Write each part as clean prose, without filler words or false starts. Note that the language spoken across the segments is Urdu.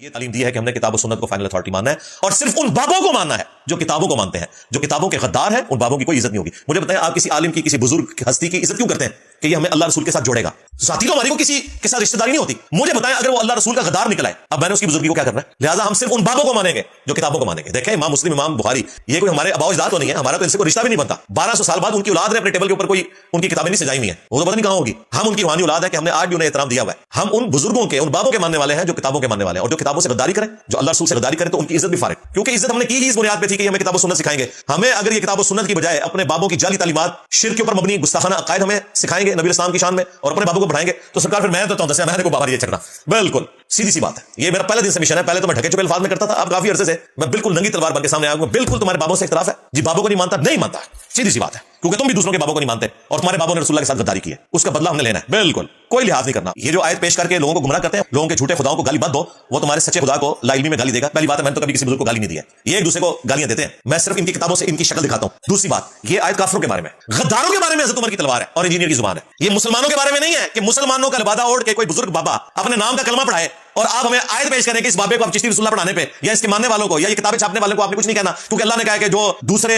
یہ تعلیم دی ہے کہ ہم نے کتاب و سنت کو فائنل اتھارٹی ماننا ہے اور صرف ان بابوں کو ماننا ہے جو کتابوں کو مانتے ہیں. جو کتابوں کے غدار ہیں ان بابوں کی کوئی عزت نہیں ہوگی. مجھے بتائیں آپ کسی عالم کی کسی بزرگ ہستی کی عزت کیوں کرتے ہیں کہ یہ ہمیں اللہ رسول کے ساتھ جوڑے گا؟ ساتھی تو ہماری کو کسی کے ساتھ رشتہ داری نہیں ہوتی. مجھے بتائیں اگر وہ اللہ رسول کا غدار نکلا ہے اب میں نے اس کی بزرگی کو کیا کرنا ہے؟ لہٰذا ہم صرف ان بابوں کو مانیں گے جو کتابوں کو مانیں گے. دیکھیں امام مسلم امام بخاری یہ کوئی ہمارے آباء و اجداد تو نہیں ہے, ہمارا تو ان سے کوئی رشتہ بھی نہیں بنتا. 1200 سال بعد ان کی اولاد نے اپنے ٹیبل کے اوپر کوئی ان کی کتابیں نہیں سجائی ہوئی ہیں, وہ تو پتہ نہیں کہاں ہوگی. ہم ان کی روحانی اولاد ہے کہ ہم نے آج بھی انہیں احترام دیا ہوا ہے. ہم ان بزرگوں کے ان بابوں کے ماننے والے ہیں جو کتابوں کے ماننے والے ہیں, اور جو کتابوں سے غداری کریں جو اللہ رسول سے غداری کریں تو ان کی عزت بھی فارغ, کیونکہ عزت ہم نے کی ہی اس بنیاد پہ تھی کہ ہمیں کتاب و سنت سکھائیں گے. ہمیں اگر یہ کتاب و سنت کی بجائے اپنے بابوں کی جعلی تعلیمات شرک کے اوپر مبنی گستاخانہ عقائد ہمیں سکھائیں گے نبی اسلام کی شان میں اور اپنے بابوں کو بڑھائیں گے تو سرکار پھر میں تو دسیا میں نے کو بابا یہ چڑھنا بالکل سیدھی سی بات ہے. یہ میرا پہلے دن سے مشن ہے. پہلے تو میں ڈھکے چپے الفاظ میں کرتا تھا, اب کافی عرصے سے میں بالکل ننگی تلوار بن کے سامنے آیا ہوں. بالکل تمہارے بابوں سے اختلاف ہے جی, بابوں کو نہیں مانتا, نہیں مانتا, سیدھی سی بات ہے, کیونکہ تم بھی دوسروں کے بابوں کو نہیں مانتے اور تمہارے بابوں نے رسول اللہ کے ساتھ غداری کی ہے, اس کا بدلہ ہم نے لینا ہے. بالکل کوئی لحاظ نہیں کرنا. یہ جو آیت پیش کر کے لوگوں کو گمراہ کرتے ہیں, لوگوں کے جھوٹے خداؤں کو گالی مت دو, وہ تمہارے سچے خدا کو لا علمی میں گالی دے گا. پہلی بات ہے میں نے تو کبھی کسی بزرگ کو گالی نہیں دی ہے, یہ ایک دوسرے کو گالیاں دیتے ہیں, میں صرف ان کی کتابوں سے ان کی شکل دکھاتا ہوں. دوسری بات یہ آیت کافروں کے بارے میں, غداروں کے بارے میں حضرت عمر کی تلوار ہے اور انجینئر کی زبان ہے. یہ مسلمانوں کے بارے میں نہیں ہے کہ مسلمانوں کا لبادہ اوڑھ کے کوئی بزرگ بابا اپنے نام کا کلمہ پڑھائے اور آپ ہمیں آیت پیش کریں کہ اس بابے کو آپ چشتی رسول اللہ پڑھانے پہ یا اس کے ماننے والوں کو یا یہ کتابیں چھاپنے والوں کو آپ نے کچھ نہیں کہنا, کیونکہ اللہ نے کہا کہ جو دوسرے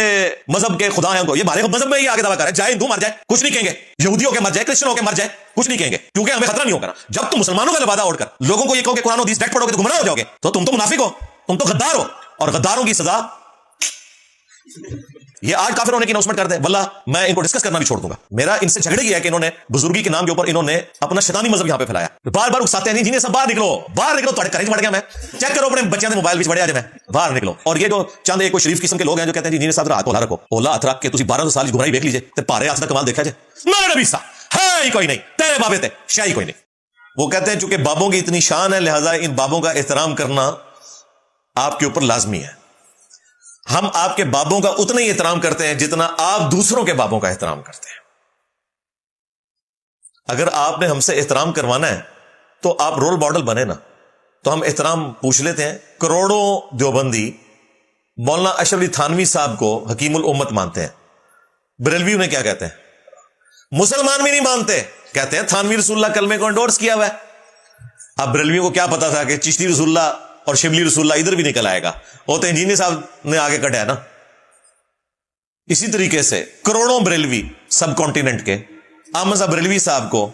مذہب کے خدا ہیں ان کو, یہ ہمارے مذہب میں ہی آگے دعویٰ کر رہے ہیں, چاہے ہندو مر جائے کچھ نہیں کہیں گے, یہودیوں کے مر جائے کرسچنوں کے مر جائے کچھ نہیں کہیں گے, کیونکہ ہمیں خطرہ نہیں ہوگا. جب تم مسلمانوں کا لبادہ اوڑھ کر لوگوں کو یہ کہو کہ قرآن و حدیث ڈائریکٹ پڑھو گے تو گمراہ ہو جاؤ گے, تو تم تو منافق ہو, تم تو غدار ہو, اور غداروں کی سزا یہ آج کافر ہونے کی اناؤنسمنٹ کر دیں. واللہ میں ان کو ڈسکس کرنا بھی چھوڑ دوں گا. میرا ان سے جھگڑے کیا ہے کہ انہوں نے بزرگی کے نام کے اوپر انہوں نے اپنا شیطانی مذہب یہاں پہ پھیلایا. بار بار اکساتے ہیں جنہیں سب باہر نکلو باہر نکلو, تھوڑے کرنٹ بڑھ گیا, میں چیک کرو اپنے بچوں نے موبائل بھی بڑھے آ جائے, میں باہر نکلو. اور یہ جو چند ایک کوئی شریف قسم کے لوگ ہیں جو کہتے ہیں جنہیں ساتھ ہاتھ اولا رکھو, اولا ہاتھ رکھ کے تھی 1200 سال کی گمراہی دیکھ لیجیے تے پارے ہاتھ کا کمال دیکھا جائے. میرے نبی صاحب ہے ہی کوئی نہیں, تیرے بابے تے شاہی کوئی نہیں. وہ کہتے ہیں چونکہ بابوں کی اتنی شان ہے لہذا ان بابوں کا احترام کرنا آپ کے اوپر لازمی ہے. ہم آپ کے بابوں کا اتنا ہی احترام کرتے ہیں جتنا آپ دوسروں کے بابوں کا احترام کرتے ہیں. اگر آپ نے ہم سے احترام کروانا ہے تو آپ رول ماڈل بنے نا, تو ہم احترام پوچھ لیتے ہیں. کروڑوں دیوبندی مولانا اشرف علی تھانوی صاحب کو حکیم الامت مانتے ہیں. بریلوی انہیں کیا کہتے ہیں؟ مسلمان بھی نہیں مانتے, کہتے ہیں تھانوی رسول اللہ کلمے کو انڈورس کیا ہوا ہے. اب بریلویوں کو کیا پتا تھا کہ چشتی رسول اللہ اور شبلی رسول اللہ ادھر بھی نکل آئے گا, وہ تو انجینئر صاحب نے آگے کٹا ہے نا. اسی طریقے سے کروڑوں بریلوی سب کانٹیننٹ کے احمد صاحب بریلوی صاحب کو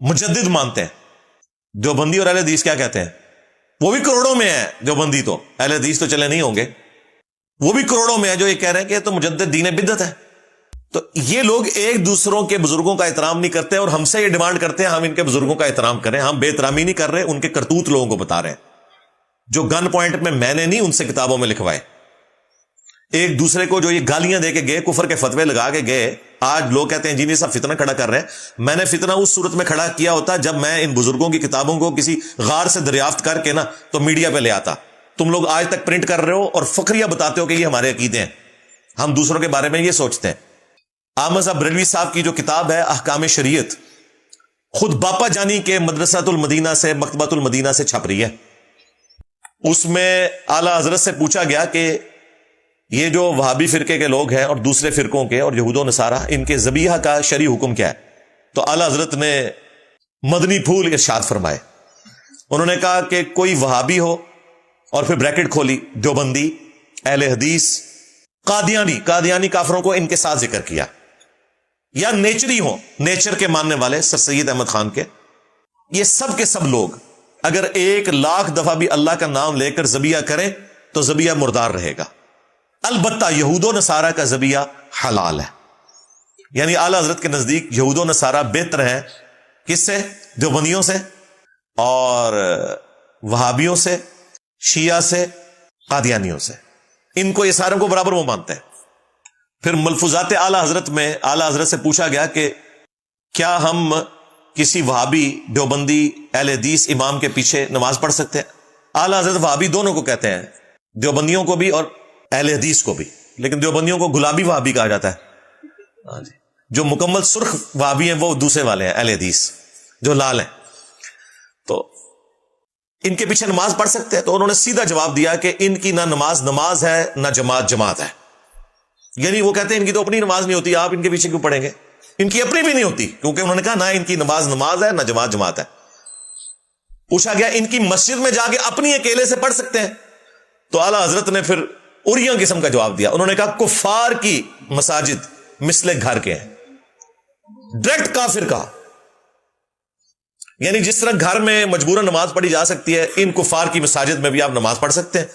مجدد مانتے ہیں. دیوبندی اور اہل حدیث کیا کہتے ہیں؟ وہ بھی کروڑوں میں ہے. دیوبندی تو, اہل حدیث تو چلے نہیں ہوں گے, وہ بھی کروڑوں میں ہے جو یہ کہہ رہے ہیں کہ تو مجدد دین بدعت ہے. تو یہ لوگ ایک دوسروں کے بزرگوں کا احترام نہیں کرتے اور ہم سے یہ ڈیمانڈ کرتے ہیں ہم ان کے بزرگوں کا احترام کریں. ہم بے احترامی نہیں کر رہے, ان کے کرتوت لوگوں کو بتا رہے ہیں جو گن پوائنٹ میں نے نہیں ان سے کتابوں میں لکھوائے. ایک دوسرے کو جو یہ گالیاں دے کے گئے, کفر کے فتوے لگا کے گئے, آج لوگ کہتے ہیں جی نہیں صاحب فتنہ کھڑا کر رہے ہیں. میں نے فتنہ اس صورت میں کھڑا کیا ہوتا جب میں ان بزرگوں کی کتابوں کو کسی غار سے دریافت کر کے نا تو میڈیا پہ لے آتا. تم لوگ آج تک پرنٹ کر رہے ہو اور فخریہ بتاتے ہو کہ یہ ہمارے عقیدے ہیں, ہم دوسروں کے بارے میں یہ سوچتے ہیں. احمد صاحب بریلوی صاحب کی جو کتاب ہے احکام شریعت, خود باپا جانی کے مدرسۃ المدینہ سے مکتبۃ المدینہ سے چھپ رہی ہے. اس میں اعلیٰ حضرت سے پوچھا گیا کہ یہ جو وہابی فرقے کے لوگ ہیں اور دوسرے فرقوں کے اور یہود و نصارہ, ان کے ذبیحہ کا شرعی حکم کیا ہے؟ تو اعلیٰ حضرت نے مدنی پھول ارشاد فرمائے. انہوں نے کہا کہ کوئی وہابی ہو, اور پھر بریکٹ کھولی, دیوبندی, اہل حدیث, قادیانی کافروں کو ان کے ساتھ ذکر کیا, یا نیچری ہو, نیچر کے ماننے والے سر سید احمد خان کے, یہ سب کے سب لوگ اگر 1,00,000 دفعہ بھی اللہ کا نام لے کر ذبیحہ کریں تو ذبیحہ مردار رہے گا. البتہ یہود و نصارہ کا ذبیحہ حلال ہے. یعنی اعلیٰ حضرت کے نزدیک یہود و نصارہ بہتر ہیں کس سے؟ دیوبندیوں سے اور وہابیوں سے, شیعہ سے, قادیانیوں سے. ان کو یہ ساروں کو برابر وہ مانتے ہیں. پھر ملفوظات اعلیٰ حضرت میں اعلیٰ حضرت سے پوچھا گیا کہ کیا ہم کسی وہابی, دیوبندی, اہل حدیث امام کے پیچھے نماز پڑھ سکتے ہیں؟ اعلیٰ حضرت وہابی دونوں کو کہتے ہیں, دیوبندیوں کو بھی اور اہل حدیث کو بھی. لیکن دیوبندیوں کو گلابی وہابی کہا جاتا ہے, جو مکمل سرخ وہابی ہیں وہ دوسرے والے ہیں, اہل حدیث جو لال ہیں. تو ان کے پیچھے نماز پڑھ سکتے ہیں؟ تو انہوں نے سیدھا جواب دیا کہ ان کی نہ نماز ہے نہ جماعت ہے. یعنی وہ کہتے ہیں ان کی تو اپنی نماز نہیں ہوتی, آپ ان کے پیچھے کیوں پڑھیں گے؟ ان کی اپنی بھی نہیں ہوتی, کیونکہ انہوں نے کہا نہ ان کی نماز ہے نہ جماعت ہے. پوچھا گیا ان کی مسجد میں جا کے اپنی اکیلے سے پڑھ سکتے ہیں؟ تو اعلیٰ حضرت نے پھر اریاں قسم کا جواب دیا. انہوں نے کہا کفار کی مساجد مثل گھر کے ہیں. ڈائریکٹ کافر کا، یعنی جس طرح گھر میں مجبوراً نماز پڑھی جا سکتی ہے، ان کفار کی مساجد میں بھی آپ نماز پڑھ سکتے ہیں.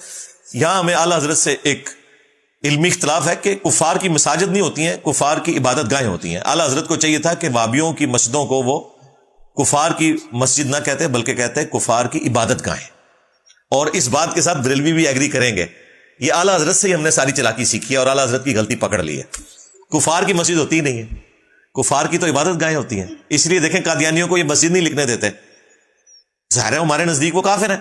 یہاں ہمیں اعلیٰ حضرت سے ایک علمی اختلاف ہے کہ کفار کی مساجد نہیں ہوتی ہیں، کفار کی عبادت گاہیں ہوتی ہیں. اعلیٰ حضرت کو چاہیے تھا کہ وہابیوں کی مسجدوں کو وہ کفار کی مسجد نہ کہتے بلکہ کہتے کفار کی عبادت گاہیں. اور اس بات کے ساتھ بریلوی بھی ایگری کریں گے. یہ اعلیٰ حضرت سے ہی ہم نے ساری چلاکی سیکھی ہے اور اعلیٰ حضرت کی غلطی پکڑ لی ہے. کفار کی مسجد ہوتی ہی نہیں ہے، کفار کی تو عبادت گاہیں ہوتی ہیں. اس لیے دیکھیں قادیانیوں کو یہ مسجد نہیں لکھنے دیتے، ظاہر ہے ہمارے نزدیک وہ کافر ہیں،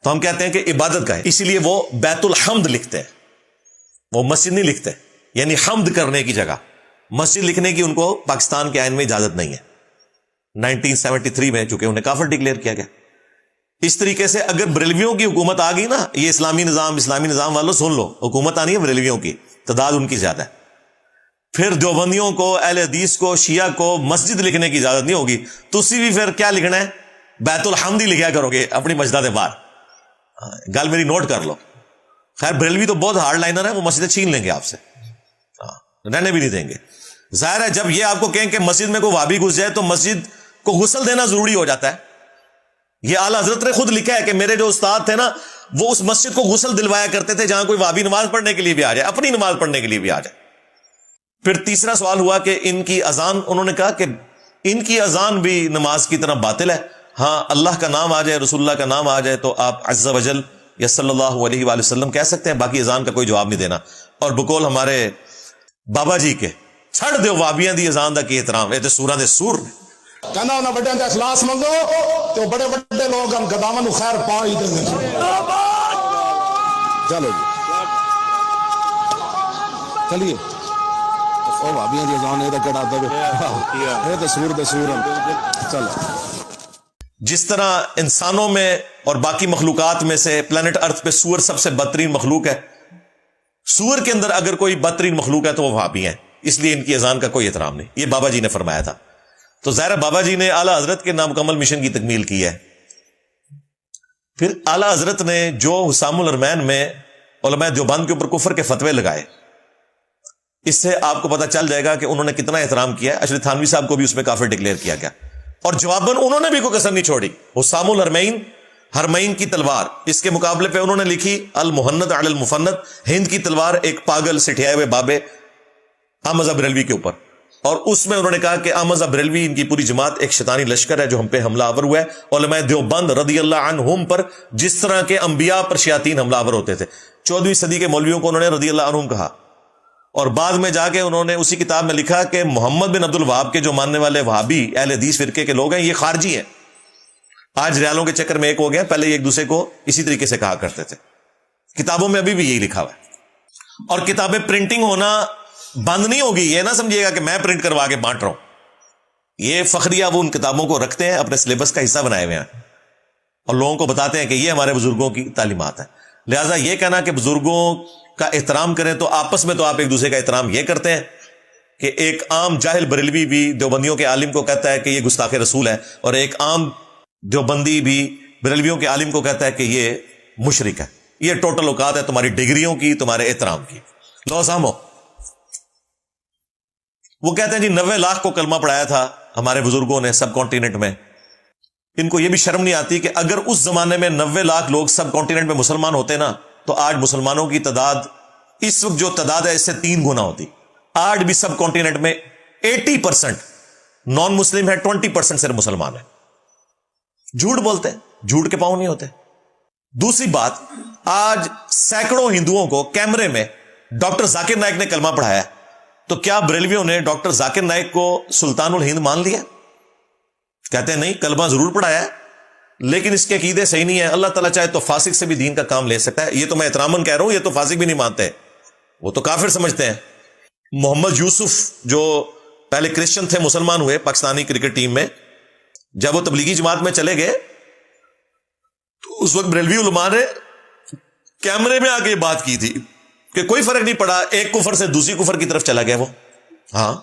تو ہم کہتے ہیں کہ عبادت گاہیں، اسی لیے وہ بیت الحمد لکھتے ہیں، وہ مسجد نہیں لکھتے. یعنی حمد کرنے کی جگہ مسجد لکھنے کی ان کو پاکستان کے آئین میں اجازت نہیں ہے. 1973 میں چونکہ انہیں کافر ڈکلیئر کیا گیا. اس طریقے سے اگر بریلویوں کی حکومت آ گئی نا، یہ اسلامی نظام والوں سن لو، حکومت آنی ہے بریلویوں کی، تعداد ان کی زیادہ ہے، پھر دیوبندیوں کو، اہل حدیث کو، شیعہ کو مسجد لکھنے کی اجازت نہیں ہوگی. تسی بھی پھر کیا لکھنا ہے؟ بیت الحمد ہی لکھیا کرو گے اپنی مسجدوں کے باہر. گل میری نوٹ کر لو. خیر بریلوی تو بہت ہارڈ لائنر ہے، وہ مسجدیں چھین لیں گے آپ سے، رہنے بھی نہیں دیں گے. ظاہر ہے جب یہ آپ کو کہیں کہ مسجد میں کوئی وہابی گھس جائے تو مسجد کو غسل دینا ضروری ہو جاتا ہے. یہ اعلیٰ حضرت نے خود لکھا ہے کہ میرے جو استاد تھے نا وہ اس مسجد کو غسل دلوایا کرتے تھے جہاں کوئی وہابی نماز پڑھنے کے لیے بھی آ جائے، اپنی نماز پڑھنے کے لیے بھی آ جائے. پھر تیسرا سوال ہوا کہ ان کی اذان، انہوں نے کہا کہ ان کی اذان بھی نماز کی طرح باطل ہے. ہاں اللہ کا نام آ جائے، رسول اللہ کا نام آ جائے تو آپ عز وجل یا صلی اللہ علیہ وآلہ وسلم کہہ سکتے ہیں، باقی اذان کا کوئی جواب نہیں دینا. اور بقول ہمارے بابا جی کے چھڑ دیو وابیاں دی اذان دا کی احترام، یہ تے سوراں دے سور نے. کہنا انہاں بڑے تے اخلاص منگو تو بڑے بڑے لوگ ہم گداواں نو خیر پا ہی دیں. چلو جی چلیے او وابیاں دی اذان اے تے کڑا دے اے تے سور چلو. جس طرح انسانوں میں اور باقی مخلوقات میں سے پلانٹ ارتھ پہ سور سب سے بدترین مخلوق ہے، سور کے اندر اگر کوئی بدترین مخلوق ہے تو وہ وہابی ہیں، اس لیے ان کی اذان کا کوئی احترام نہیں. یہ بابا جی نے فرمایا تھا. تو ظاہر بابا جی نے اعلیٰ حضرت کے نامکمل مشن کی تکمیل کی ہے. پھر اعلیٰ حضرت نے جو حسام الحرمین میں علماء دیوبند کے اوپر کفر کے فتوے لگائے، اس سے آپ کو پتہ چل جائے گا کہ انہوں نے کتنا احترام کیا ہے. اشرف تھانوی صاحب کو بھی اس میں کافر ڈکلیئر کیا گیا اور جواباً انہوں نے بھی کوئی کسر نہیں چھوڑی. حسام الحرمین، حرمین کی تلوار، اس کے مقابلے پہ انہوں نے لکھی المحنت علی المفند، ہند کی تلوار ایک پاگل سٹھیائے ہوئے بابے احمد بریلوی کے اوپر. اور اس میں انہوں نے کہا کہ احمد بریلوی ان کی پوری جماعت ایک شیطانی لشکر ہے جو ہم پہ حملہ آور ہوا ہے. علماء دیوبند رضی اللہ عنہم پر جس طرح کے انبیاء پر شیاطین حملہ آور ہوتے تھے، 14ویں صدی کے مولویوں کو انہوں نے رضی اللہ عنہم کہا. اور بعد میں جا کے انہوں نے اسی کتاب میں لکھا کہ محمد بن عبد الوہاب کے جو ماننے والے وہابی اہل حدیث فرقے کے لوگ ہیں یہ خارجی ہیں. آج ریالوں کے چکر میں ایک ہو گئے، پہلے یہ ایک دوسرے کو اسی طریقے سے کہا کرتے تھے. کتابوں میں ابھی بھی یہی لکھا ہوا ہے. اور کتابیں پرنٹنگ ہونا بند نہیں ہوگی، یہ نہ سمجھیے گا کہ میں پرنٹ کروا کے بانٹ رہا ہوں. یہ فخریہ وہ ان کتابوں کو رکھتے ہیں، اپنے سلیبس کا حصہ بنائے ہوئے ہیں اور لوگوں کو بتاتے ہیں کہ یہ ہمارے بزرگوں کی تعلیمات ہیں. لہٰذا یہ کہنا کہ بزرگوں کا احترام کریں تو آپس میں تو آپ ایک دوسرے کا احترام یہ کرتے ہیں کہ ایک عام جاہل بریلوی بھی دیوبندیوں کے عالم کو کہتا ہے کہ یہ گستاخ رسول ہے، اور ایک عام دیوبندی بھی بریلویوں کے عالم کو کہتا ہے کہ یہ مشرک ہے. یہ ٹوٹل اوقات ہے تمہاری ڈگریوں کی، تمہارے احترام کی. لو سامو، وہ کہتے ہیں جی 90 لاکھ کو کلمہ پڑھایا تھا ہمارے بزرگوں نے سب کانٹیننٹ میں. ان کو یہ بھی شرم نہیں آتی کہ اگر اس زمانے میں 90 لاکھ لوگ سب کانٹیننٹ میں مسلمان ہوتے نا تو آج مسلمانوں کی تعداد اس وقت جو تعداد ہے اس سے 3 گنا ہوتی. آج بھی سب کانٹیننٹ میں 80% نان مسلم ہے، 20% صرف مسلمان ہے. جھوٹ بولتے ہیں، جھوٹ کے پاؤں نہیں ہوتے. دوسری بات، آج سینکڑوں ہندوؤں کو کیمرے میں ڈاکٹر ذاکر نائک نے کلمہ پڑھایا، تو کیا بریلویوں نے ڈاکٹر ذاکر نائک کو سلطان الہند مان لیا؟ کہتے ہیں نہیں، کلمہ ضرور پڑھایا ہے لیکن اس کے عقیدے صحیح نہیں ہے. اللہ تعالیٰ چاہے تو فاسق سے بھی دین کا کام لے سکتا ہے. یہ تو میں احتراماً کہہ رہا ہوں، یہ تو فاسق بھی نہیں مانتے، وہ تو کافر سمجھتے ہیں. محمد یوسف جو پہلے کرسچن تھے، مسلمان ہوئے پاکستانی کرکٹ ٹیم میں، جب وہ تبلیغی جماعت میں چلے گئے تو اس وقت بریلوی علماء نے کیمرے میں آ کے یہ بات کی تھی کہ کوئی فرق نہیں پڑا، ایک کفر سے دوسری کفر کی طرف چلا گیا وہ. ہاں،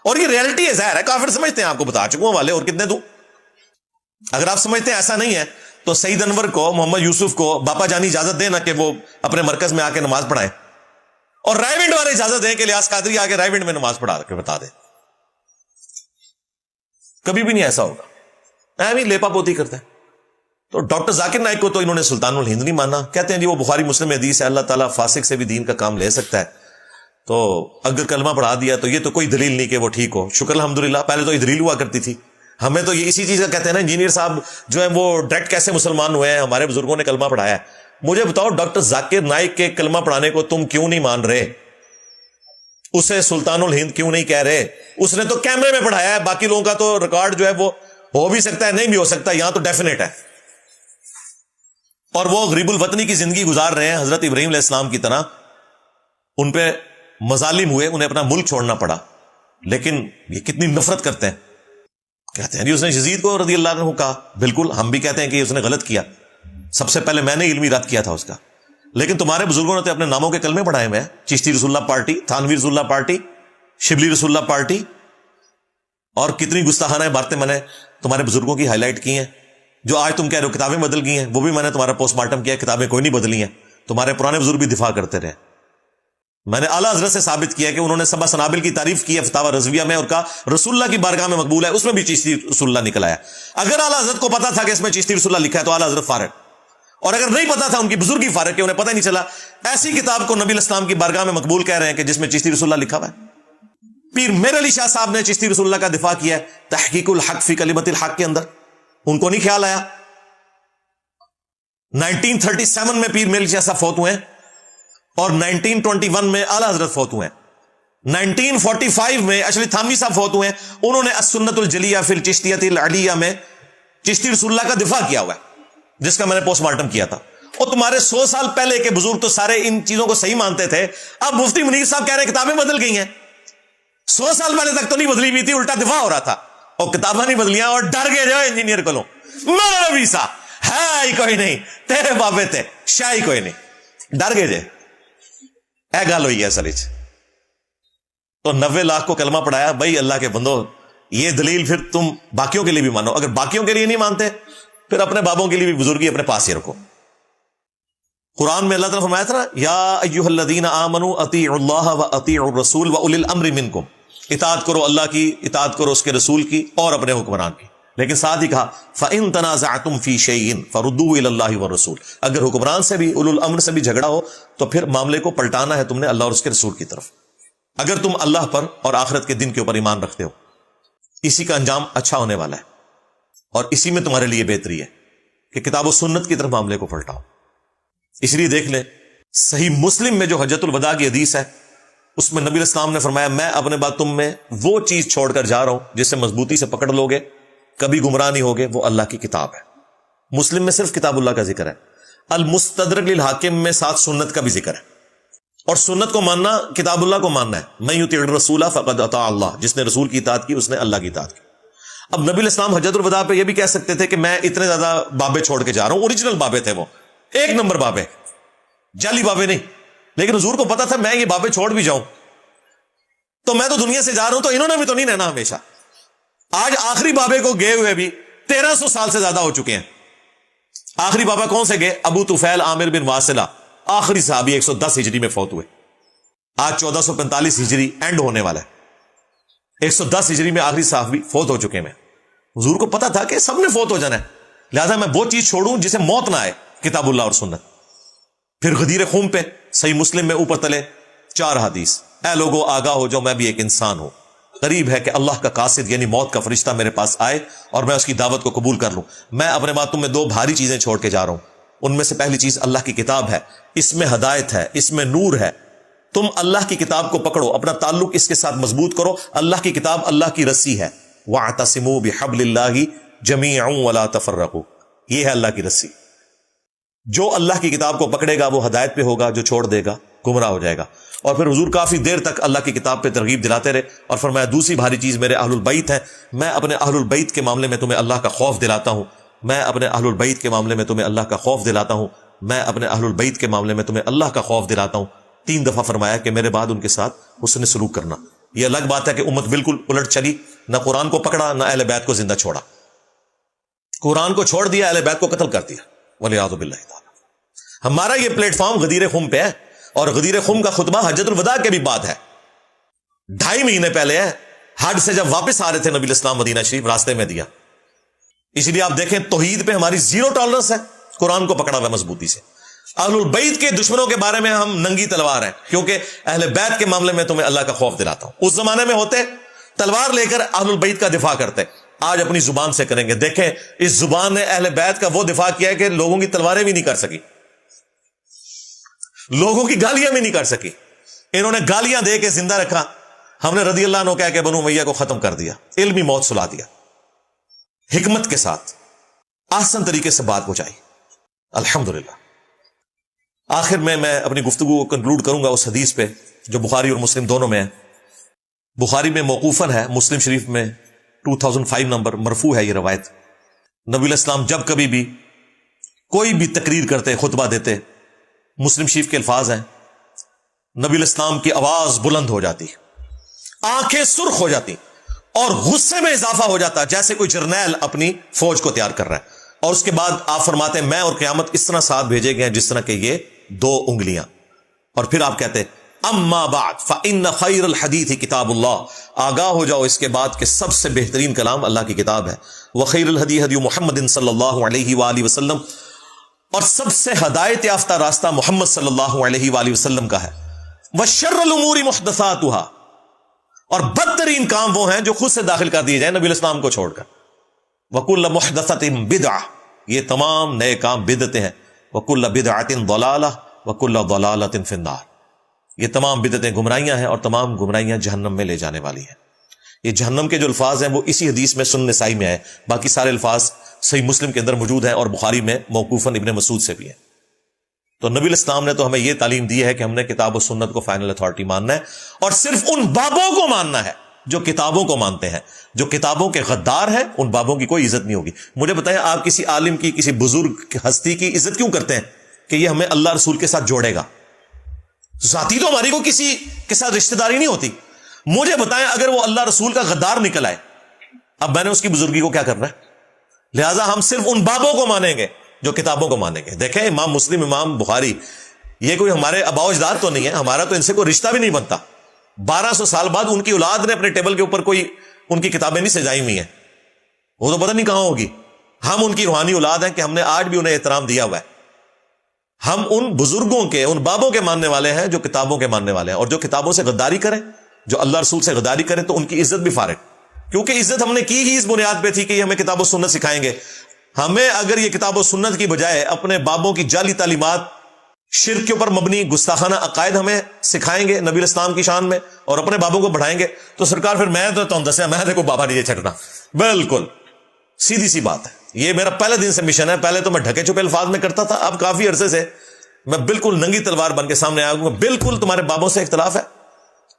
اور یہ ریئلٹی ہے، ظاہر ہے کافر سمجھتے ہیں، آپ کو بتا چکا ہوں والے، اور کتنے دوں. اگر آپ سمجھتے ہیں ایسا نہیں ہے تو سعید انور کو, محمد یوسف کو باپا جانی اجازت دیں نا کہ وہ اپنے مرکز میں آ کے نماز پڑھائیں, اور رائے ونڈ والے اجازت دیں کہ الیاس قادری آ کے رائے ونڈ میں نماز پڑھا کے بتا دیں. کبھی بھی نہیں ایسا ہوگا, ایویں لیپا پوتی کرتے ہیں. تو ڈاکٹر ذاکر نائک کو تو انہوں نے سلطان الہند نہیں مانا, کہتے ہیں جی وہ بخاری مسلم حدیث ہے, اللہ تعالیٰ فاسق سے بھی دین کا کام لے سکتا ہے, تو اگر کلمہ پڑھا دیا تو یہ تو کوئی دلیل نہیں کہ وہ ٹھیک ہو. شکر الحمدللہ, پہلے تو یہ دلیل ہوا کرتی تھی. ہمیں تو یہ اسی چیز کا کہتے ہیں نا, انجینئر صاحب جو ہیں وہ ڈائریکٹ کیسے مسلمان ہوئے ہیں, ہمارے بزرگوں نے کلمہ پڑھایا ہے. مجھے بتاؤ ڈاکٹر ذاکر نائک کے کلمہ پڑھانے کو تم کیوں نہیں مان رہے؟ اسے سلطان الہند کیوں نہیں کہہ رہے؟ اس نے تو کیمرے میں پڑھایا ہے, باقی لوگوں کا تو ریکارڈ جو ہے وہ ہو بھی سکتا ہے نہیں بھی ہو سکتا, یہاں تو ڈیفینیٹ ہے. اور وہ غریب الوطنی کی زندگی گزار رہے ہیں حضرت ابراہیم علیہ السلام کی طرح. ان پہ مظالم ہوئے, انہیں اپنا ملک چھوڑنا پڑا, لیکن یہ کتنی نفرت کرتے ہیں. کہتے ہیں جی اس نے یزید کو رضی اللہ عنہ کہا, بالکل ہم بھی کہتے ہیں کہ اس نے غلط کیا, سب سے پہلے میں نے علمی رد کیا تھا اس کا. لیکن تمہارے بزرگوں نے تو اپنے ناموں کے کلمے پڑھائے ہوئے ہیں, چشتی رسول اللہ پارٹی, تھانوی رسول اللہ پارٹی, شبلی رسول اللہ پارٹی, اور کتنی گستاخانہ باتیں میں نے تمہارے بزرگوں کی ہائی لائٹ کی ہیں. جو آج تم کہہ رہے ہو کتابیں بدل گئی ہیں, وہ بھی میں نے تمہارا پوسٹ مارٹم کیا, کتابیں کوئی نہیں بدلی ہیں, تمہارے پرانے بزرگ بھی دفاع کرتے رہے. میں نے اعلیٰ حضرت سے ثابت کیا کہ انہوں نے سبع سنابل کی تعریف کی ہے فتاوی رضویہ میں, اور کہا رسول اللہ کی بارگاہ میں مقبول ہے, اس میں بھی چشتی رسول اللہ نکل آیا. اگر اعلیٰ حضرت کو پتا تھا کہ اس میں چشتی رسول اللہ لکھا ہے تو اعلیٰ حضرت فارغ, اور اگر نہیں پتا تھا ان کی بزرگی فارغ کہ انہیں پتہ نہیں چلا, ایسی کتاب کو نبی الاسلام کی بارگاہ میں مقبول کہہ رہے ہیں کہ جس میں چشتی رسول اللہ لکھا ہوا ہے. پیر میر علی شاہ صاحب نے چشتی رسول اللہ کا دفاع کیا ہے تحقیق الحق فی کلمت الحق کے اندر, ان کو نہیں خیال آیا. 1937 میں پیر میر علی شاہ صاحب فوت ہوئے ہیں, اور 1921 میں اعلیٰ حضرت فوت ہوئے ہیں. 1945 میں اشرف تھانوی صاحب فوت ہوئے ہیں, انہوں نے السنت الجلیہ فی الچشتیۃ العلیہ میں چشتی رسول اللہ کا دفاع کیا ہوا ہے, جس کا میں نے پوسٹ مارٹم کیا تھا. اور تمہارے 100 سال پہلے کے بزرگ تو سارے ان چیزوں کو صحیح مانتے تھے. اب مفتی منیر صاحب کہہ رہے ہیں کتابیں بدل گئی ہیں, 100 سال پہلے تک تو نہیں بدلی ہوئی تھی, الٹا دفاع ہو رہا تھا, اور کتابیں نہیں بدلیاں, اور ڈر گئے جو انجینئر کو لو نبی صاحب ہے ہی کوئی نہیں, تیرے بابے تھے شاہی کوئی نہیں, ڈر گئے جے. اے گل ہوئی ہے اصل وچ. تو 90 لاکھ کو کلمہ پڑھایا. بھائی اللہ کے بندو, یہ دلیل پھر تم باقیوں کے لیے بھی مانو, اگر باقیوں کے لیے نہیں مانتے پھر اپنے بابوں کے لیے بھی بزرگی اپنے پاس ہی رکھو. قرآن میں اللہ تعالیٰ فرمایا تھا نا, یا ایھا الذین آمنوا اطیعوا اللہ واطیعوا الرسول واولی الامر منکم, اطاعت کرو اللہ کی, اطاعت کرو اس کے رسول کی اور اپنے حکمران کی. لیکن ساتھ ہی کہا فَإِن تَنَازَعْتُمْ فِي شَيْءٍ فَرُدُّوهُ إِلَى اللَّهِ وَالرَّسُولِ, اگر حکمران سے بھی اولو الامر سے بھی جھگڑا ہو تو پھر معاملے کو پلٹانا ہے تم نے اللہ اور اس کے رسول کی طرف. اگر تم اللہ پر اور آخرت کے دن کے اوپر ایمان رکھتے ہو, اسی کا انجام اچھا ہونے والا ہے, اور اسی میں تمہارے لیے بہتری ہے کہ کتاب و سنت کی طرف معاملے کو پلٹاؤ. اس لیے دیکھ لیں صحیح مسلم میں جو حجۃ الوداع کی حدیث ہے, اس میں نبی الاسلام نے فرمایا میں اپنے بعد تم میں وہ چیز چھوڑ کر جا رہا ہوں جسے مضبوطی سے پکڑ لوگے کبھی گمراہ نہیں ہوگے, وہ اللہ کی کتاب ہے. مسلم میں صرف کتاب اللہ کا ذکر ہے, المستدرک للحاکم میں ساتھ سنت کا بھی ذکر ہے, اور سنت کو ماننا کتاب اللہ کو ماننا ہے. من یطیع الرسول فقد اطاع اللہ, جس نے رسول کی اطاعت کی اس نے اللہ کی اطاعت کی. اب نبی الاسلام حجۃ الوداع پہ یہ بھی کہہ سکتے تھے کہ میں اتنے زیادہ بابے چھوڑ کے جا رہا ہوں, اوریجنل بابے تھے وہ, 1 نمبر بابے, جعلی بابے نہیں. لیکن حضور کو پتا تھا میں یہ بابے چھوڑ بھی جاؤں تو میں تو دنیا سے جا رہا ہوں, تو انہوں نے بھی تو نہیں رہنا ہمیشہ. آج آخری بابے کو گئے ہوئے بھی 1300 سال سے زیادہ ہو چکے ہیں. آخری بابا کون سے گئے؟ ابو طفیل عامر بن واصلہ, آخری صحابی 110 ہجری میں فوت ہوئے. آج 1445 ہجری اینڈ ہونے والا ہے, 110 ہجری میں آخری صحابی فوت ہو چکے ہیں. حضور کو پتا تھا کہ سب نے فوت ہو جانا ہے, لہذا میں وہ چیز چھوڑوں جسے موت نہ آئے, کتاب اللہ اور سنت. پھر غدیر خون پہ صحیح مسلم میں اوپر تلے 4 حدیث, اے لوگو آگاہ ہو جاؤ میں بھی ایک انسان ہوں, قریب ہے کہ اللہ کا قاصد یعنی موت کا فرشتہ میرے پاس آئے اور میں اس کی دعوت کو قبول کر لوں. میں اپنے بعد تم میں 2 بھاری چیزیں چھوڑ کے جا رہا ہوں. ان میں سے پہلی چیز اللہ کی کتاب ہے, اس میں ہدایت ہے, اس میں نور ہے. تم اللہ کی کتاب کو پکڑو, اپنا تعلق اس کے ساتھ مضبوط کرو. اللہ کی کتاب اللہ کی رسی ہے, وَاعْتَصِمُوا بِحَبْلِ اللَّهِ جَمِيعًا وَلَا تَفَرَّقُوا, یہ ہے اللہ کی رسی. جو اللہ کی کتاب کو پکڑے گا وہ ہدایت پہ ہوگا, جو چھوڑ دے گا گمراہ ہو جائے گا. اور پھر حضور کافی دیر تک اللہ کی کتاب پہ ترغیب دلاتے رہے, اور فرمایا دوسری بھاری چیز میرے اہل البیت ہیں, میں اپنے اہل البیت کے معاملے میں تمہیں اللہ کا خوف دلاتا ہوں, میں اپنے اہل البیت کے معاملے میں تمہیں اللہ کا خوف دلاتا ہوں, میں اپنے اہل البیت کے معاملے میں تمہیں اللہ کا خوف دلاتا ہوں. 3 دفعہ فرمایا کہ میرے بعد ان کے ساتھ حسن سلوک کرنا. یہ الگ بات ہے کہ امت بالکل الٹ چلی, نہ قرآن کو پکڑا نہ اہل بیت کو زندہ چھوڑا. قرآن کو چھوڑ دیا, اہل بیت کو قتل کر دیا, ولیعوذ باللہ تعالی. ہمارا یہ پلیٹ فارم غدیر خم پہ ہے, اور غدیر خم کا خطبہ حجۃ الوداع کے بھی بعد ہے, 2.5 مہینے پہلے ہے. حج سے جب واپس آ رہے تھے نبی اسلام مدینہ شریف, راستے میں دیا. اس لیے آپ دیکھیں توحید پہ ہماری 0 ٹالرنس ہے, قرآن کو پکڑا ہوا مضبوطی سے. اہل البیت کے دشمنوں کے بارے میں ہم ننگی تلوار ہیں, کیونکہ اہل بیت کے معاملے میں تمہیں اللہ کا خوف دلاتا ہوں. اس زمانے میں ہوتے تلوار لے کر اہل البیت کا دفاع کرتے, آج اپنی زبان سے کریں گے. دیکھیں اس زبان نے اہل بیت کا وہ دفاع کیا ہے کہ لوگوں کی تلواریں بھی نہیں کر سکی, لوگوں کی گالیاں بھی نہیں کر سکی. انہوں نے گالیاں دے کے زندہ رکھا, ہم نے رضی اللہ عنہ کہہ کے بنو امیہ کو ختم کر دیا, علمی موت سلا دیا, حکمت کے ساتھ آسان طریقے سے بات پہنچائی. الحمدللہ. آخر میں اپنی گفتگو کو کنکلوڈ کروں گا اس حدیث پہ جو بخاری اور مسلم دونوں میں ہے. بخاری میں موقوفاً ہے, مسلم شریف میں 2005 نمبر مرفوع ہے یہ روایت. نبی علیہ السلام جب کبھی بھی کوئی بھی تقریر کرتے, خطبہ دیتے, مسلم شریف کے الفاظ ہیں, نبی علیہ السلام کی آواز بلند ہو جاتی, آنکھیں سرخ ہو جاتی, اور غصے میں اضافہ ہو جاتا جیسے کوئی جرنیل اپنی فوج کو تیار کر رہا ہے. اور اس کے بعد آپ فرماتے ہیں میں اور قیامت اس طرح ساتھ بھیجے گئے ہیں جس طرح کہ یہ 2 انگلیاں. اور پھر آپ کہتے اما بعد فإن خیر الحدیث کتاب اللہ, آگاہ ہو جاؤ اس کے بعد کہ سب سے بہترین کلام اللہ کی کتاب ہے. وخیر الہدی ہدی محمد صلی اللہ علیہ وآلہ وسلم, اور سب سے ہدایت یافتہ راستہ محمد صلی اللہ علیہ وآلہ وسلم کا ہے. وشر الامور محدثاتها, اور بدترین کام وہ ہیں جو خود سے داخل کر دیے جائیں نبی علیہ السلام کو چھوڑ کر. وکل محدثۃ بدعہ, یہ تمام نئے کام بدعتیں ہیں. وکل بدعۃ ضلالہ وکل ضلالۃ فی النار, یہ تمام بدعتیں گمراہیاں ہیں اور تمام گمراہیاں جہنم میں لے جانے والی ہیں. یہ جہنم کے جو الفاظ ہیں وہ اسی حدیث میں سنن نسائی میں ہے, باقی سارے الفاظ صحیح مسلم کے اندر موجود ہیں اور بخاری میں موقوفاً ابن مسعود سے بھی ہیں. تو نبی علیہ السلام نے تو ہمیں یہ تعلیم دی ہے کہ ہم نے کتاب و سنت کو فائنل اتھارٹی ماننا ہے, اور صرف ان بابوں کو ماننا ہے جو کتابوں کو مانتے ہیں. جو کتابوں کے غدار ہیں ان بابوں کی کوئی عزت نہیں ہوگی. مجھے بتائیں آپ کسی عالم کی, کسی بزرگ ہستی کی عزت کیوں کرتے ہیں؟ کہ یہ ہمیں اللہ رسول کے ساتھ جوڑے گا. ذاتی تو ہماری کو کسی کے ساتھ رشتہ داری نہیں ہوتی. مجھے بتائیں اگر وہ اللہ رسول کا غدار نکل آئے, اب میں نے اس کی بزرگی کو کیا کرنا ہے؟ لہٰذا ہم صرف ان بابوں کو مانیں گے جو کتابوں کو مانیں گے. دیکھیں امام مسلم, امام بخاری, یہ کوئی ہمارے آباء و اجداد تو نہیں ہے, ہمارا تو ان سے کوئی رشتہ بھی نہیں بنتا. 1200 سال بعد ان کی اولاد نے اپنے ٹیبل کے اوپر کوئی ان کی کتابیں نہیں سجائی ہوئی ہیں, وہ تو پتہ نہیں کہاں ہوگی. ہم ان کی روحانی اولاد ہیں کہ ہم نے آج بھی انہیں احترام دیا ہوا ہے. ہم ان بزرگوں کے, ان بابوں کے ماننے والے ہیں جو کتابوں کے ماننے والے ہیں. اور جو کتابوں سے غداری کریں, جو اللہ رسول سے غداری کریں, تو ان کی عزت بھی فارغ, کیونکہ عزت ہم نے کی ہی اس بنیاد پہ تھی کہ یہ ہمیں کتاب و سنت سکھائیں گے. ہمیں اگر یہ کتاب و سنت کی بجائے اپنے بابوں کی جعلی تعلیمات, شرک کے اوپر مبنی گستاخانہ عقائد ہمیں سکھائیں گے نبی اسلام کی شان میں, اور اپنے بابوں کو بڑھائیں گے, تو سرکار پھر میں تو تم دسیا میں کو بابا نہیں چھٹنا. بالکل سیدھی سی بات ہے. یہ میرا پہلے دن سے مشن ہے. پہلے تو میں ڈھکے چھپے الفاظ میں کرتا تھا, اب کافی عرصے سے میں بالکل ننگی تلوار بن کے سامنے آیا ہوں. بالکل تمہارے بابوں سے اختلاف ہے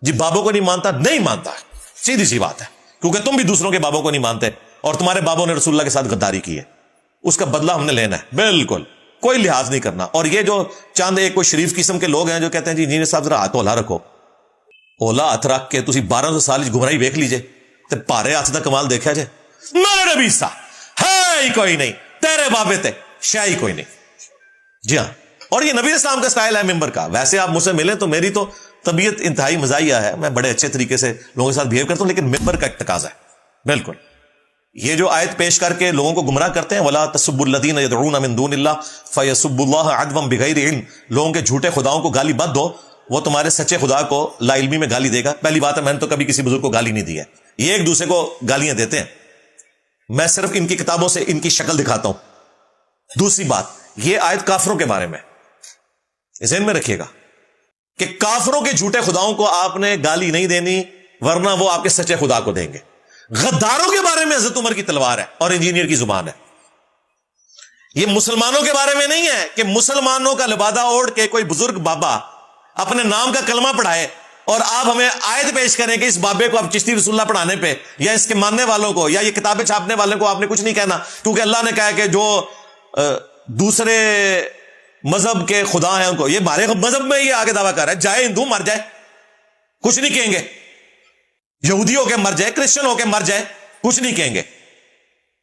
جی, بابوں کو نہیں مانتا, نہیں مانتا, سیدھی سی بات ہے, کیونکہ تم بھی دوسروں کے بابوں کو نہیں مانتے, اور تمہارے بابوں نے رسول اللہ کے ساتھ غداری کی ہے, اس کا بدلہ ہم نے لینا ہے. بالکل کوئی لحاظ نہیں کرنا. اور یہ جو چاند ایک کوئی شریف قسم کے لوگ ہیں جو کہتے ہیں جی انجینئر صاحب ذرا ہاتھ اولا رکھو, اولا ہاتھ رکھ کے تسی 1200 سال گمراہی ویکھ لیجئے تے پارے ہاتھ دا کمال دیکھا جائے. میرے نبی سا ہے ہی کوئی نہیں, تیرے بابے تے شے ہی کوئی نہیں. جی ہاں, اور یہ نبی اسلام کا سٹائل ہے ممبر کا. ویسے آپ مجھ سے ملیں تو میری تو طبیعت انتہائی مزاحیہ ہے, میں بڑے اچھے طریقے سے لوگوں کے ساتھ بہیو کرتا ہوں, لیکن ممبر کا ایک تقاضا ہے. بالکل یہ جو آیت پیش کر کے لوگوں کو گمراہ کرتے ہیں, وَلَا تَسُبُّوا الَّذِينَ يَدْعُونَ مِن دُونِ اللَّهِ فَيَسُبُّوا اللَّهَ عَدْوًا بِغَيْرِ عِلْمٍ, لوگوں کے جھوٹے خداؤں کو گالی مت دو, وہ تمہارے سچے خدا کو لا علمی میں گالی دے گا. پہلی بات ہے میں نے تو کبھی کسی بزرگ کو گالی نہیں دی ہے, یہ ایک دوسرے کو گالیاں دیتے ہیں, میں صرف ان کی کتابوں سے ان کی شکل دکھاتا ہوں. دوسری بات, یہ آیت کافروں کے بارے میں, ذہن میں رکھیے گا کہ کافروں کے جھوٹے خداؤں کو آپ نے گالی نہیں دینی, ورنہ وہ آپ کے سچے خدا کو دیں گے. غداروں کے بارے میں حضرت عمر کی تلوار ہے اور انجینئر کی زبان ہے. یہ مسلمانوں کے بارے میں نہیں ہے کہ مسلمانوں کا لبادہ اوڑھ کے کوئی بزرگ بابا اپنے نام کا کلمہ پڑھائے اور آپ ہمیں آیت پیش کریں کہ اس بابے کو آپ چشتی رسول اللہ پڑھانے پہ یا اس کے ماننے والوں کو یا یہ کتابیں چھاپنے والوں کو آپ نے کچھ نہیں کہنا, کیونکہ اللہ نے کہا کہ جو دوسرے مذہب کے خدا ہیں ان کو, یہ ہمارے مذہب میں یہ آگے دعویٰ کر رہا ہے, جائے ہندو مر جائے کچھ نہیں کہیں گے, یہودی ہو کے مر جائے, کرسچن ہو کے مر جائے کچھ نہیں کہیں گے.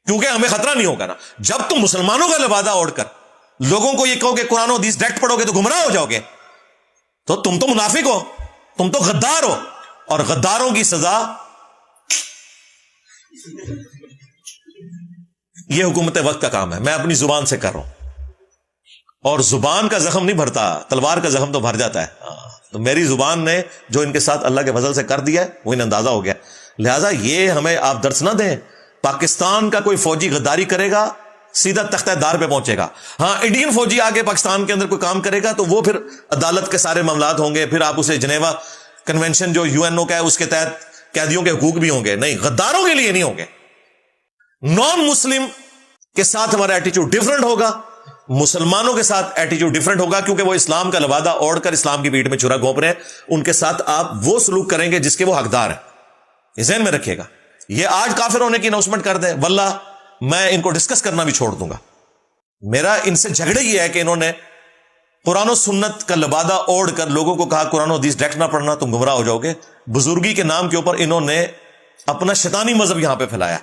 کیونکہ ہمیں خطرہ نہیں ہوگا نا. جب تم مسلمانوں کا لبادہ اوڑھ کر لوگوں کو یہ کہو کہ قرآن و حدیث ڈائریکٹ پڑھو گے تو گمراہ ہو جاؤ گے, تو تم تو منافق ہو, تم تو غدار ہو, اور غداروں کی سزا یہ حکومت وقت کا کام ہے. میں اپنی زبان سے کر رہا ہوں, اور زبان کا زخم نہیں بھرتا, تلوار کا زخم تو بھر جاتا ہے. تو میری زبان نے جو ان کے ساتھ اللہ کے فضل سے کر دیا ہے وہ انہیں اندازہ ہو گیا. لہذا یہ ہمیں آپ درس نہ دیں. پاکستان کا کوئی فوجی غداری کرے گا سیدھا تختہ دار پہ پہنچے گا. ہاں انڈین فوجی آگے پاکستان کے اندر کوئی کام کرے گا تو وہ پھر عدالت کے سارے معاملات ہوں گے, پھر آپ اسے جنیوا کنونشن جو UN کا ہے اس کے تحت قیدیوں کے حقوق بھی ہوں گے. نہیں, غداروں کے لیے نہیں ہوں گے. نان مسلم کے ساتھ ہمارا ایٹیچیوڈ ڈفرنٹ ہوگا, مسلمانوں کے ساتھ ایٹیچیوڈ ڈفرنٹ ہوگا, کیونکہ وہ اسلام کا لبادہ اوڑھ کر اسلام کی پیٹھ میں چھرا گھونپ رہے ہیں. ان کے ساتھ آپ وہ سلوک کریں گے جس کے وہ حقدار ہیں. یہ ذہن میں رکھیے گا. یہ آج کافر ہونے کی اناؤنسمنٹ کر دیں, واللہ میں ان کو ڈسکس کرنا بھی چھوڑ دوں گا. میرا ان سے جھگڑے یہ ہے کہ انہوں نے قرآن و سنت کا لبادہ اوڑھ کر لوگوں کو کہا قرآن و حدیث ڈائریکٹ نہ پڑھنا, تم گمراہ ہو جاؤ گے. بزرگی کے نام کے اوپر انہوں نے اپنا شیطانی مذہب یہاں پہ پھیلایا.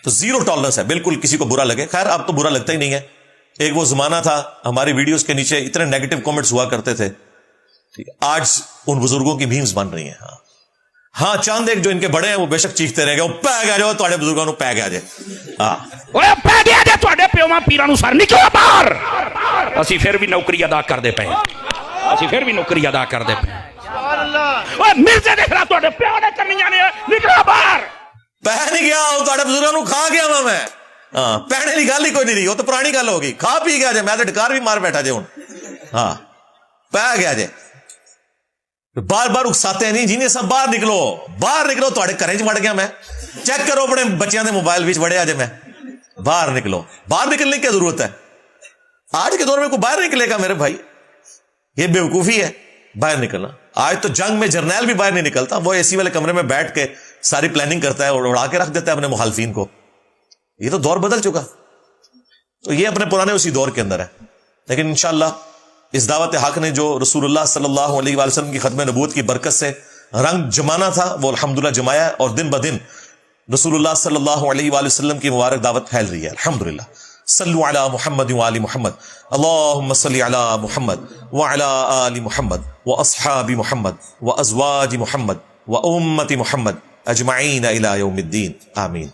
تو زیرو ٹالرنس ہے, بالکل کسی کو برا لگے. خیر اب تو برا لگتا ہی نہیں ہے. ایک وہ زمانہ تھا ہماری ویڈیوز کے نیچے اتنے نیگیٹو کامنٹس ہوا کرتے تھے, آج ان بزرگوں کی میمز بن رہی ہیں. ہاں چاند ایک جو ان کے بڑے ہیں وہ بے شک چیختے رہ گئے, وہ پہ گیا جاؤ تھوڑے بزرگوں نو پہ گیا جائے. ہاں پہ گیا جائے تھوڑے پیواں پیرانو سر نکلو باہر. اسی پھر بھی نوکری ادا کر دے پہ, اسی پھر بھی نوکری ادا کر دے پہ. مرزے دیکھ رہا تھوڑے پیو نے کرنی جانے نکلو باہر. پہ نہیں گیا تھوڑے بزرگوں نو کھا گیا میں. ہاں پہنے کی گل ہی کوئی نہیں رہی, وہ تو پرانی گل ہوگی. کھا پی گیا جائے, میں تو ڈکار بھی مار بیٹھا جائے ہوں. ہاں پہ گیا جائے. بار بار اکساتے ہیں نہیں جی, سب باہر نکلو, باہر نکلو. تھوڑے گھریں چ وڑ گیا میں, چیک کرو اپنے بچیاں دے موبائل وچ وڑیا جے میں. باہر نکلو. باہر نکلنے کی کیا ضرورت ہے؟ آج کے دور میں کوئی باہر نکلے گا میرے بھائی؟ یہ بیوقوفی ہے باہر نکلنا. آج تو جنگ میں جرنیل بھی باہر نہیں نکلتا, وہ اے سی والے کمرے میں بیٹھ کے ساری پلاننگ کرتا ہے اور اڑا کے رکھ دیتا ہے اپنے مخالفین کو. یہ تو دور بدل چکا. تو یہ اپنے پرانے اسی دور کے اندر ہے. لیکن انشاءاللہ اس دعوت حق نے جو رسول اللہ صلی اللہ علیہ وآلہ وسلم کی ختم نبوت کی برکت سے رنگ جمانا تھا وہ الحمدللہ جمایا ہے, اور دن بدن رسول اللہ صلی اللہ علیہ وآلہ وسلم کی مبارک دعوت پھیل رہی ہے الحمدللہ. صلو علی محمد وآل محمد, اللہم صلی علی محمد وعلی آل محمد واصحاب محمد وازواج محمد وامت محمد اجمعین الی یوم الدین, آمین.